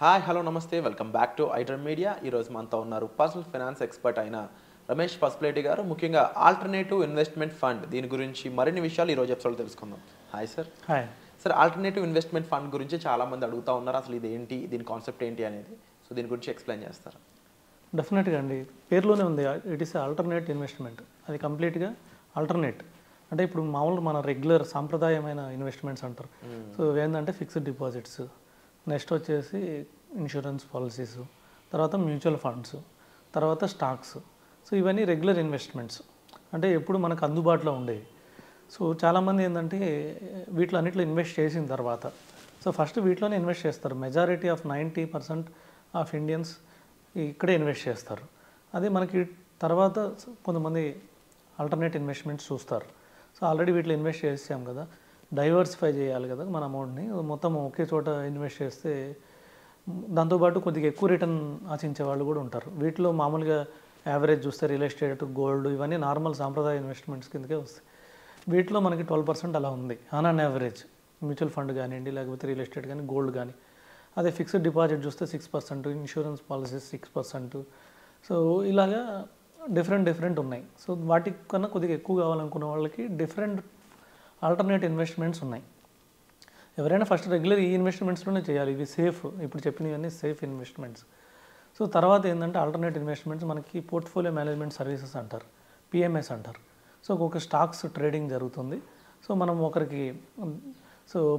Hi hello నమస్తే welcome back to iDream media. ఈరోజు మనతో ఉన్నారు పర్సనల్ ఫైనాన్స్ ఎక్స్పర్ట్ అయిన రమేష్ పసుపులేటి గారు. ముఖ్యంగా ఆల్టర్నేటివ్ ఇన్వెస్ట్మెంట్ ఫండ్ దీని గురించి మరిన్ని విషయాలు ఈరోజు ఎపిసోడ్లో తెలుసుకుందాం. Hi sir. Hi. Sir, alternative investment fund గురించి చాలామంది అడుగుతూ ఉన్నారు, అసలు ఇది ఏంటి, దీని కాన్సెప్ట్ ఏంటి అనేది. సో దీని గురించి ఎక్స్ప్లెయిన్ చేస్తారా? డెఫినెట్గా అండి, పేరులోనే ఉంది ఇట్ ఈస్ ఆల్టర్నేట్ ఇన్వెస్ట్మెంట్. అది కంప్లీట్గా ఆల్టర్నేట్ అంటే ఇప్పుడు మామూలు మన రెగ్యులర్ సాంప్రదాయమైన ఇన్వెస్ట్మెంట్స్ అంటారు. సో ఏంటంటే ఫిక్స్డ్ డిపాజిట్స్, నెక్స్ట్ వచ్చేసి ఇన్సూరెన్స్ పాలసీస్, తర్వాత మ్యూచువల్ ఫండ్స్, తర్వాత స్టాక్స్. సో ఇవన్నీ రెగ్యులర్ ఇన్వెస్ట్మెంట్స్ అంటే ఎప్పుడు మనకు అందుబాటులో ఉండేవి. సో చాలామంది ఏంటంటే వీటిలో అన్నిట్లో ఇన్వెస్ట్ చేసిన తర్వాత ఫస్ట్ వీటిలోనే ఇన్వెస్ట్ చేస్తారు. మెజారిటీ ఆఫ్ 90% ఆఫ్ ఇండియన్స్ ఇక్కడే ఇన్వెస్ట్ చేస్తారు. అదే మనకి తర్వాత కొంతమంది ఆల్టర్నేట్ ఇన్వెస్ట్మెంట్స్ చూస్తారు. సో ఆల్రెడీ వీటిలో ఇన్వెస్ట్ చేసాం కదా, డైవర్సిఫై చేయాలి కదా మన అమౌంట్ని, మొత్తం ఒకే చోట ఇన్వెస్ట్ చేస్తే దాంతోపాటు కొద్దిగా ఎక్కువ రిటర్న్ ఆశించే వాళ్ళు కూడా ఉంటారు. వీటిలో మామూలుగా యావరేజ్ చూస్తే రియల్ ఎస్టేట్, గోల్డ్ ఇవన్నీ నార్మల్ సాంప్రదాయ ఇన్వెస్ట్మెంట్స్ కిందకే వస్తాయి. వీటిలో మనకి 12% అలా ఉంది ఆన్ యావరేజ్. మ్యూచువల్ ఫండ్ కానివ్వండి, లేకపోతే రియల్ ఎస్టేట్ కానీ, గోల్డ్ కానీ. అదే ఫిక్స్డ్ డిపాజిట్ చూస్తే 6%, ఇన్సూరెన్స్ పాలసీస్ 6%. సో ఇలాగా డిఫరెంట్ ఉన్నాయి. సో వాటి కన్నా కొద్దిగా ఎక్కువ కావాలనుకున్న వాళ్ళకి డిఫరెంట్ ఆల్టర్నేట్ ఇన్వెస్ట్మెంట్స్ ఉన్నాయి. ఎవరైనా ఫస్ట్ రెగ్యులర్ ఈ ఇన్వెస్ట్మెంట్స్లోనే చేయాలి, ఇవి సేఫ్. ఇప్పుడు చెప్పినవన్నీ సేఫ్ ఇన్వెస్ట్మెంట్స్. సో తర్వాత ఏంటంటే ఆల్టర్నేట్ ఇన్వెస్ట్మెంట్స్ మనకి పోర్ట్ఫోలియో మేనేజ్మెంట్ సర్వీసెస్ అంటారు, పిఎంఎస్ అంటారు. సో ఒక స్టాక్స్ ట్రేడింగ్ జరుగుతుంది. సో మనం ఒకరికి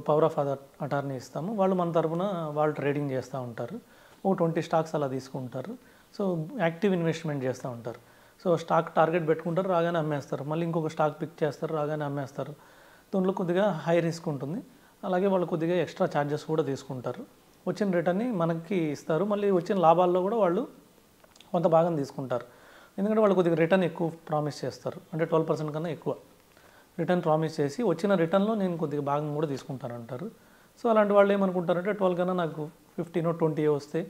పవర్ ఆఫ్ అటార్నీ ఇస్తాము, వాళ్ళు మన తరపున వాళ్ళు ట్రేడింగ్ చేస్తూ ఉంటారు. ఓ 20 స్టాక్స్ అలా తీసుకుంటారు. సో యాక్టివ్ ఇన్వెస్ట్మెంట్ చేస్తూ ఉంటారు. సో స్టాక్ టార్గెట్ పెట్టుకుంటారు, రాగానే అమ్మేస్తారు. మళ్ళీ ఇంకొక స్టాక్ పిక్ చేస్తారు, రాగానే అమ్మేస్తారు. దాంట్లో కొద్దిగా హై రిస్క్ ఉంటుంది. అలాగే వాళ్ళు కొద్దిగా ఎక్స్ట్రా ఛార్జెస్ కూడా తీసుకుంటారు. వచ్చిన రిటర్న్ని మనకి ఇస్తారు. మళ్ళీ వచ్చిన లాభాల్లో కూడా వాళ్ళు కొంత భాగం తీసుకుంటారు. ఎందుకంటే వాళ్ళు కొద్దిగా రిటర్న్ ఎక్కువ ప్రామిస్ చేస్తారు, అంటే 12% కన్నా ఎక్కువ రిటర్న్ ప్రామిస్ చేసి వచ్చిన రిటర్న్లో నేను కొద్దిగా భాగం కూడా తీసుకుంటాను అంటారు. సో అలాంటి వాళ్ళు ఏమనుకుంటారంటే 12 కన్నా నాకు 15 20 వస్తే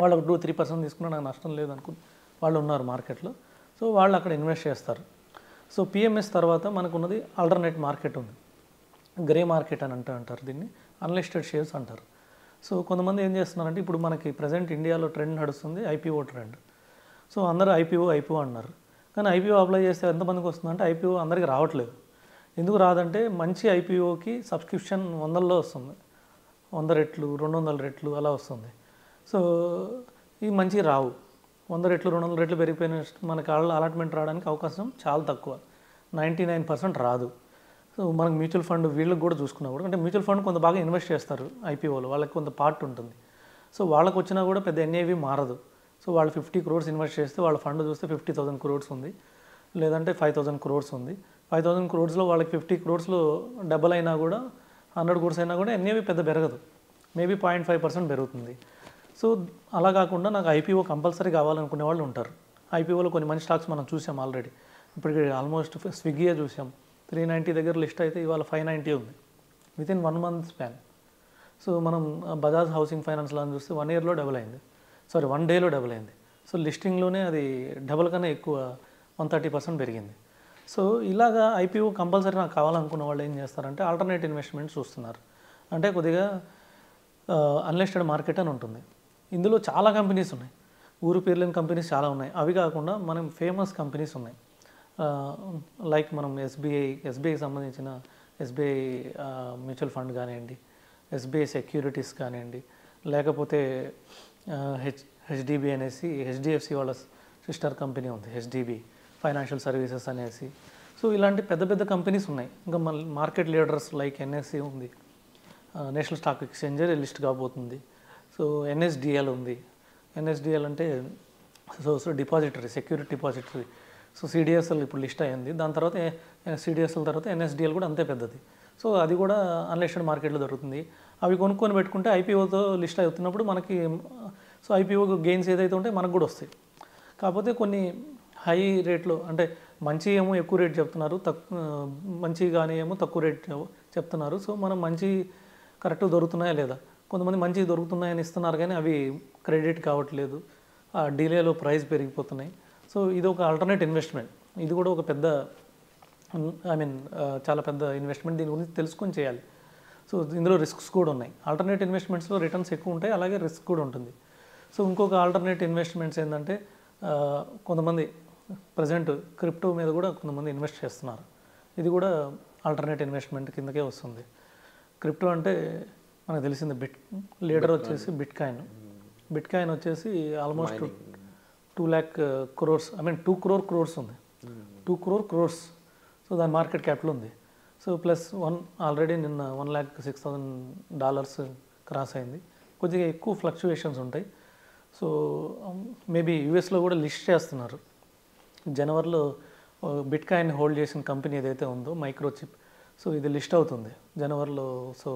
వాళ్ళకు 2-3% తీసుకున్నా నాకు నష్టం లేదు వాళ్ళు ఉన్నారు మార్కెట్లో. సో వాళ్ళు అక్కడ ఇన్వెస్ట్ చేస్తారు. సో పిఎంఎస్ తర్వాత మనకున్నది ఆల్టర్నేట్ మార్కెట్ ఉంది, గ్రే మార్కెట్ అని అంటారు. దీన్ని అన్లిస్టెడ్ షేర్స్ అంటారు. సో కొంతమంది ఏం చేస్తున్నారంటే ఇప్పుడు మనకి ప్రజెంట్ ఇండియాలో ట్రెండ్ నడుస్తుంది ఐపీఓ ట్రెండ్. సో అందరూ ఐపీఓ అన్నారు. కానీ ఐపీఓ అప్లై చేస్తే ఎంతమందికి వస్తుందంటే ఐపీఓ అందరికీ రావట్లేదు. ఎందుకు రాదంటే మంచి ఐపీఓకి సబ్స్క్రిప్షన్ 100లో వస్తుంది, 100 రెట్లు 200 రెట్లు అలా వస్తుంది. సో ఇవి మంచి రావు. 100 రెట్లు 200 రెట్లు పెరిగిపోయిన మనకి అలాట్మెంట్ రావడానికి అవకాశం చాలా తక్కువ, 99% రాదు. సో మనకు మ్యూచువల్ ఫండ్ వీళ్ళకి కూడా చూసుకున్నప్పుడు, అంటే మ్యూచువల్ ఫండ్ కొంత బాగా ఇన్వెస్ట్ చేస్తారు ఐపీఓలో, వాళ్ళకి కొంత పార్ట్ ఉంటుంది. సో వాళ్ళకు వచ్చినా కూడా పెద్ద ఎన్ఏవి మారదు. సో వాళ్ళు 50 crores ఇన్వెస్ట్ చేస్తే వాళ్ళ ఫండ్ చూస్తే 50,000 crores ఉంది, లేదంటే 5,000 crores ఉంది. 5,000 crores వాళ్ళకి 50 crores డబల్ అయినా కూడా 100 crores అయినా కూడా ఎన్ఏవి పెద్ద పెరగదు, మేబీ 0.5% పెరుగుతుంది. సో అలా కాకుండా నాకు ఐపీఓ కంపల్సరీ కావాలనుకునే వాళ్ళు ఉంటారు. ఐపీఓలో కొన్ని మంచి స్టాక్స్ మనం చూసాం ఆల్రెడీ. ఇప్పటికి ఆల్మోస్ట్ స్విగ్గీయే చూసాం, 390 దగ్గర లిస్ట్ అయితే ఇవాళ 590 ఉంది వితిన్ 1 month స్పాన్. సో మనం బజాజ్ హౌసింగ్ ఫైనాన్స్ లాని చూస్తే 1 yearలో డబుల్ అయింది, 1 dayలో డబుల్ అయింది. సో లిస్టింగ్లోనే అది డబుల్ కన్నా ఎక్కువ 130% పెరిగింది. సో ఇలాగా ఐపీఓ కంపల్సరీ నాకు కావాలనుకున్న వాళ్ళు ఏం చేస్తారంటే ఆల్టర్నేట్ ఇన్వెస్ట్మెంట్స్ చూస్తున్నారు. అంటే కొద్దిగా అన్లిస్టెడ్ మార్కెట్ అని ఉంటుంది. ఇందులో చాలా కంపెనీస్ ఉన్నాయి, ఊరు పేర్లేని కంపెనీస్ చాలా ఉన్నాయి. అవి కాకుండా మనం ఫేమస్ కంపెనీస్ ఉన్నాయి. లైక్ మనం ఎస్బీఐకి సంబంధించిన ఎస్బీఐ మ్యూచువల్ ఫండ్ కానివ్వండి, ఎస్బీఐ సెక్యూరిటీస్ కానివ్వండి, లేకపోతే హెచ్డిబి అనేసి హెచ్డిఎఫ్సి వాళ్ళ సిస్టర్ కంపెనీ ఉంది, హెచ్డిబి ఫైనాన్షియల్ సర్వీసెస్ అనేసి. సో ఇలాంటి పెద్ద పెద్ద కంపెనీస్ ఉన్నాయి. ఇంకా మన మార్కెట్ లీడర్స్ లైక్ ఎన్ఎస్సి ఉంది, నేషనల్ స్టాక్ ఎక్స్చేంజ్ లిస్ట్ కాబోతుంది. సో ఎన్ఎస్డిఎల్ ఉంది. ఎన్ఎస్డిఎల్ అంటే so depository, security depository. So CDSL ఇప్పుడు లిస్ట్ అయ్యింది. దాని తర్వాత సిడిఎస్ఎల్ తర్వాత ఎన్ఎస్డిఎల్ కూడా అంతే పెద్దది. సో అది కూడా అన్లిస్టెడ్ మార్కెట్లో దొరుకుతుంది. అవి కొనుక్కొని పెట్టుకుంటే ఐపీఓతో లిస్ట్ అవుతున్నప్పుడు మనకి సో ఐపీఓ గెయిన్స్ ఏదైతే ఉంటే మనకు కూడా వస్తాయి. కాకపోతే కొన్ని హై రేట్లో, అంటే మంచి ఏమో ఎక్కువ రేట్ చెప్తున్నారు, మంచి కానీ ఏమో తక్కువ రేట్ చెప్తున్నారు. సో మనం మంచి కరెక్ట్ దొరుకుతున్నాయా లేదా, కొంతమంది మంచి దొరుకుతున్నాయని ఇస్తున్నారు కానీ అవి క్రెడిట్ కావట్లేదు, ఆ డిలేలో ప్రైస్ పెరిగిపోతున్నాయి. సో ఇది ఒక ఆల్టర్నేట్ ఇన్వెస్ట్మెంట్. ఇది కూడా ఒక పెద్ద చాలా పెద్ద ఇన్వెస్ట్మెంట్. దీని గురించి తెలుసుకొని చేయాలి. సో ఇందులో రిస్క్స్ కూడా ఉన్నాయి. ఆల్టర్నేట్ ఇన్వెస్ట్మెంట్స్లో రిటర్న్స్ ఎక్కువ ఉంటాయి, అలాగే రిస్క్ కూడా ఉంటుంది. సో ఇంకొక ఆల్టర్నేట్ ఇన్వెస్ట్మెంట్స్ ఏంటంటే కొంతమంది ప్రజెంట్ క్రిప్టో మీద కూడా కొంతమంది ఇన్వెస్ట్ చేస్తున్నారు. ఇది కూడా ఆల్టర్నేట్ ఇన్వెస్ట్మెంట్ కిందకే వస్తుంది. క్రిప్టో అంటే మనకు తెలిసింది లీడర్ వచ్చేసి బిట్ కాయిన్ వచ్చేసి almost 2 lakh crores, 2 crore crores ఉంది. 2 crore crores. సో దాని మార్కెట్ క్యాపిటల్ ఉంది. సో ప్లస్ ఆల్రెడీ నిన్న $1,06,000 క్రాస్ అయింది. కొద్దిగా ఎక్కువ ఫ్లక్చువేషన్స్ ఉంటాయి. సో మేబీ యూఎస్లో కూడా లిస్ట్ చేస్తున్నారు. జనవరిలో బిట్ కాయిన్ హోల్డ్ చేసిన కంపెనీ ఏదైతే ఉందో మైక్రోచిప్, సో ఇది లిస్ట్ అవుతుంది జనవరిలో. సో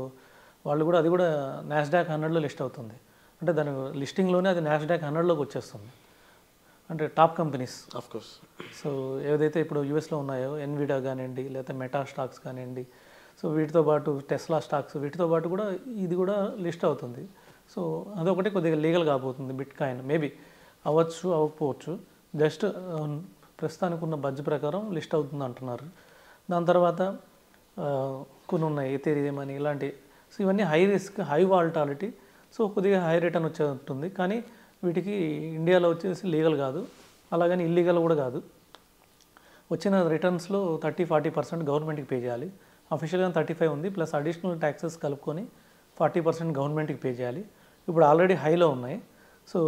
వాళ్ళు కూడా అది కూడా నాస్డాక్ 100లో లిస్ట్ అవుతుంది. అంటే దాని లిస్టింగ్లోనే అది నాస్డాక్ 100లోకి వచ్చేస్తుంది. అంటే top companies of course. So ఏదైతే ఇప్పుడు యూఎస్లో ఉన్నాయో ఎన్విడా కానివ్వండి, లేకపోతే మెటా స్టాక్స్ కానివ్వండి, సో వీటితో పాటు టెస్లా స్టాక్స్, వీటితో పాటు కూడా ఇది కూడా లిస్ట్ అవుతుంది. సో అదొకటి కొద్దిగా లీగల్ కాబోతుంది బిట్ కాయిన్. మేబీ అవ్వచ్చు, అవ్వకపోవచ్చు. జస్ట్ ప్రస్తుతానికి ఉన్న బడ్జ్ ప్రకారం లిస్ట్ అవుతుంది అంటున్నారు. దాని తర్వాత కొన్ని ఉన్నాయి ఎథీరియం అని ఇలాంటి. సో ఇవన్నీ high risk, high volatility, so కొద్దిగా హై రిటర్న్ వచ్చే ఉంటుంది. కానీ వీటికి ఇండియాలో వచ్చేసి లీగల్ కాదు, అలాగని ఇల్లీగల్ కూడా కాదు. వచ్చిన రిటర్న్స్లో 30-40% గవర్నమెంట్కి పే చేయాలి. అఫీషియల్గా 35 ఉంది, ప్లస్ అడిషనల్ ట్యాక్సెస్ కలుపుకొని 40% గవర్నమెంట్కి పే చేయాలి. ఇప్పుడు ఆల్రెడీ హైలో ఉన్నాయి. సో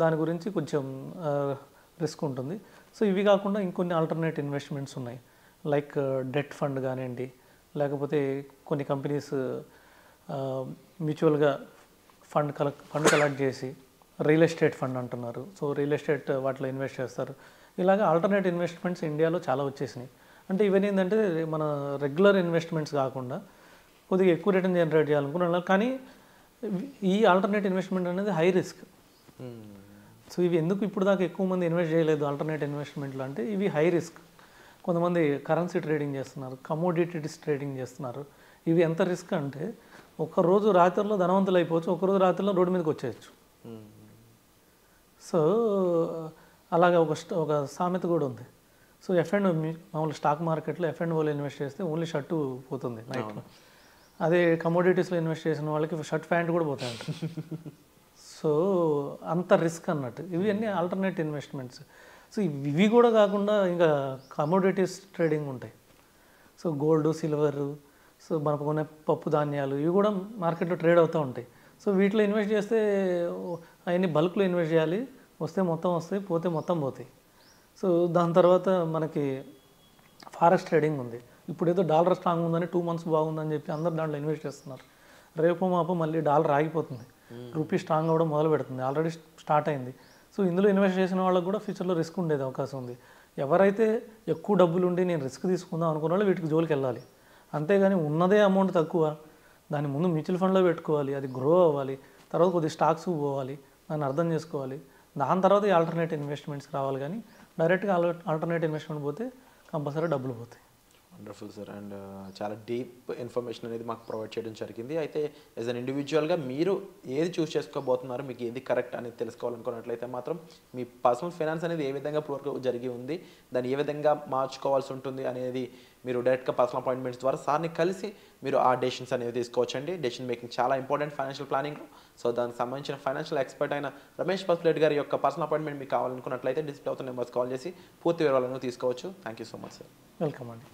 దాని గురించి కొంచెం రిస్క్ ఉంటుంది. సో ఇవి కాకుండా ఇంకొన్ని ఆల్టర్నేట్ ఇన్వెస్ట్మెంట్స్ ఉన్నాయి. లైక్ డెట్ ఫండ్ కానివ్వండి, లేకపోతే కొన్ని కంపెనీస్ మ్యూచువల్గా ఫండ్ కలెక్ట్ చేసి రియల్ ఎస్టేట్ ఫండ్ అంటున్నారు. సో రియల్ ఎస్టేట్ వాటిలో ఇన్వెస్ట్ చేస్తారు. ఇలాగ ఆల్టర్నేట్ ఇన్వెస్ట్మెంట్స్ ఇండియాలో చాలా వచ్చేసినాయి. అంటే ఇవన్నీ ఏంటంటే మన రెగ్యులర్ ఇన్వెస్ట్మెంట్స్ కాకుండా కొద్దిగా ఎక్కువ రిటర్న్ జనరేట్ చేయాలనుకున్నాను. కానీ ఈ ఆల్టర్నేట్ ఇన్వెస్ట్మెంట్ అనేది హై రిస్క్. సో ఇవి ఎందుకు ఇప్పుడు దాకా ఎక్కువ మంది ఇన్వెస్ట్ చేయలేదు ఆల్టర్నేట్ ఇన్వెస్ట్మెంట్లు అంటే ఇవి హై రిస్క్. కొంతమంది కరెన్సీ ట్రేడింగ్ చేస్తున్నారు, కమోడిటీస్ ట్రేడింగ్ చేస్తున్నారు. ఇవి ఎంత రిస్క్ అంటే ఒక్కరోజు రాత్రిలో ధనవంతులు అయిపోవచ్చు, ఒక్కరోజు రాత్రిలో రోడ్డు మీదకి వచ్చేయచ్చు. సో అలాగే ఒక సామెత కూడా ఉంది. సో మామూలు స్టాక్ మార్కెట్లో F&Oలో ఇన్వెస్ట్ చేస్తే ఓన్లీ షర్టు పోతుంది నైట్లో. అదే కమోడిటీస్లో ఇన్వెస్ట్ చేసిన వాళ్ళకి షర్ట్ ప్యాంట్ కూడా పోతాయి అంట. సో అంత రిస్క్ అన్నట్టు ఇవి అన్నీ ఆల్టర్నేట్ ఇన్వెస్ట్మెంట్స్. సో ఇవి కూడా కాకుండా ఇంకా కమోడిటీస్ ట్రేడింగ్ ఉంటాయి. సో గోల్డ్, సిల్వర్, సో మనకు కొనే పప్పు ధాన్యాలు ఇవి కూడా మార్కెట్లో ట్రేడ్ అవుతూ ఉంటాయి. సో వీటిలో ఇన్వెస్ట్ చేస్తే అవన్నీ బల్క్లో ఇన్వెస్ట్ చేయాలి. వస్తే మొత్తం వస్తాయి, పోతే మొత్తం పోతాయి. సో దాని తర్వాత మనకి ఫారెక్స్ ట్రేడింగ్ ఉంది. ఇప్పుడు ఏదో డాలర్ స్ట్రాంగ్ ఉందని 2 months బాగుందని చెప్పి అందరు దాంట్లో ఇన్వెస్ట్ చేస్తున్నారు. రేపు మాపు మళ్ళీ డాలర్ ఆగిపోతుంది, రూపీ స్ట్రాంగ్ అవ్వడం మొదలు పెడుతుంది. ఆల్రెడీ స్టార్ట్ అయింది. సో ఇందులో ఇన్వెస్ట్ చేసిన వాళ్ళకి కూడా ఫ్యూచర్లో రిస్క్ ఉండేది అవకాశం ఉంది. ఎవరైతే ఎక్కువ డబ్బులు ఉండి నేను రిస్క్ తీసుకుందాం అనుకున్న వాళ్ళు వీటికి జోలికి వెళ్ళాలి. అంతేగాని ఉన్నదే అమౌంట్ తక్కువ, దాని ముందు మ్యూచువల్ ఫండ్లో పెట్టుకోవాలి, అది గ్రో అవ్వాలి, తర్వాత కొద్దిగా స్టాక్స్ పోవాలి, దాన్ని అర్థం చేసుకోవాలి. దాని తర్వాత ఈ ఆల్టర్నేట్ ఇన్వెస్ట్మెంట్స్కి రావాలి. కానీ డైరెక్ట్గా ఆల్టర్నేట్ ఇన్వెస్ట్మెంట్ పోతే కంపల్సరీ డబ్బులు పోతాయి. Wonderful sir. అండ్ చాలా డీప్ ఇన్ఫర్మేషన్ అనేది మాకు ప్రొవైడ్ చేయడం జరిగింది. అయితే యాజ్ అన్ ఇండివిజువల్గా మీరు ఏది చూస్ చేసుకోబోతున్నారు, మీకు ఏది కరెక్ట్ అనేది తెలుసుకోవాలనుకున్నట్లయితే మాత్రం మీ పర్సనల్ ఫైనాన్స్ అనేది ఏ విధంగా ఇప్పటివరకు జరిగి ఉంది, దాన్ని ఏ విధంగా మార్చుకోవాల్సి ఉంటుంది అనేది మీరు డైరెక్ట్గా పర్సనల్ అపాయింట్మెంట్స్ ద్వారా సార్ని కలిసి మీరు ఆ డెసిషన్స్ అనేవి తీసుకోవచ్చండి. డెసిషన్ మేకింగ్ చాలా ఇంపార్టెంట్ ఫైనాన్షియల్ ప్లానింగ్. సో దానికి సంబంధించిన ఫైనాన్షియల్ ఎక్స్పర్ట్ అయిన రమేష్ పసుపులేటి గారి యొక్క పర్సనల్ అపాయింట్మెంట్ మీకు కావాలనుకున్నట్లయితే డిస్ప్లే అవుతున్న నెంబర్స్ కాల్ చేసి పూర్తి వివరాలను తీసుకోవచ్చు. Thank you so much sir. Welcome అండి.